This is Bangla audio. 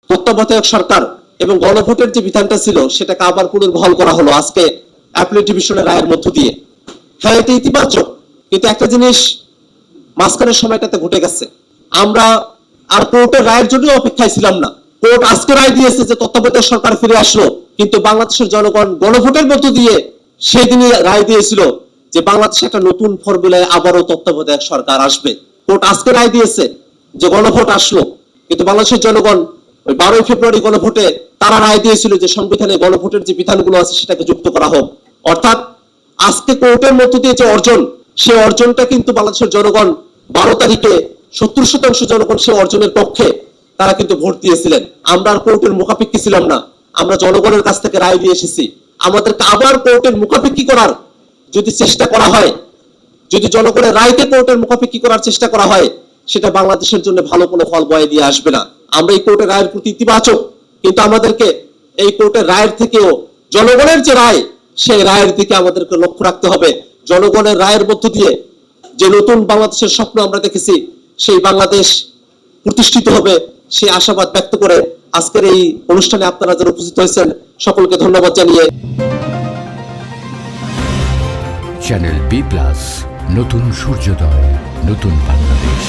তত্ত্বাবধায়ক সরকার এবং গণভোটের যে বিধানটা ছিল সেটাকে আবার পুনর্বহাল করা হলো আজকে অ্যাপিলেট ডিভিশনের রায়ের মধ্য দিয়ে। হ্যাঁ, এটা ইতিবাচক, কিন্তু একটা জিনিস মাঝখানের সময়টাতে ঘটে গেছে। আমরা আর কোর্টের রায়ের জন্য অপেক্ষায় ছিলাম না। কোর্ট আজকে রায় দিয়েছে যে তত্ত্বাবধায়ক সরকার ফিরে আসলো, কিন্তু বাংলাদেশের জনগণ গণভোটের মধ্য দিয়ে সেই দিনই রায় দিয়েছিল যে বাংলাদেশে একটা নতুন ফর্মুলায় আবারও তত্ত্বাবধায়ক সরকার আসবে। কোর্ট আজকে রায় দিয়েছে যে গণভোট আসলো, কিন্তু বাংলাদেশের জনগণ ওই 12ই ফেব্রুয়ারি গণভোটে তারা রায় দিয়েছিল যে সংবিধানে গণভোটের যে বিধানগুলো আছে সেটাকে যুক্ত করা হোক। অর্থাৎ আজকে কোর্টের মধ্য দিয়ে যে অর্জন, সেই অর্জনটা কিন্তু বাংলাদেশের জনগণ 12 তারিখে 70% জনগণ সেই অর্জনের পক্ষে তারা কিন্তু ভোট দিয়েছিলেন। আমরা আর কোর্টের মুখাপেক্ষী ছিলাম না, আমরা জনগণের কাছ থেকে রায় দিয়ে এসেছি। আমাদেরকে আবার কোর্টের মুখাপেক্ষী করার যদি চেষ্টা করা হয়, যদি জনগণের রায়কে কোর্টের মুখাপেক্ষী করার চেষ্টা করা হয়, সেটা বাংলাদেশের জন্য ভালো কোনো ফল বয়ে দিয়ে আসবে না। আমরা এই কোর্টের রায়ের প্রতি ইতিবাচক, কিন্তু আমাদেরকে এই কোর্টের রায়ের থেকেও জনগণের যে রায়, সেই রায়ের দিকে আমাদেরকে লক্ষ্য রাখতে হবে। জনগণের রায়ের মধ্য দিয়ে যে নতুন বাংলাদেশের স্বপ্ন আমরা দেখেছি, সেই বাংলাদেশ প্রতিষ্ঠিত হবে, সেই আশাবাদ ব্যক্ত করে আজকের এই অনুষ্ঠানে আপনারা যারা উপস্থিত হয়েছেন সকলকে ধন্যবাদ জানিয়ে চ্যানেল বি প্লাস, নতুন সূর্যোদয়, নতুন বাংলাদেশ।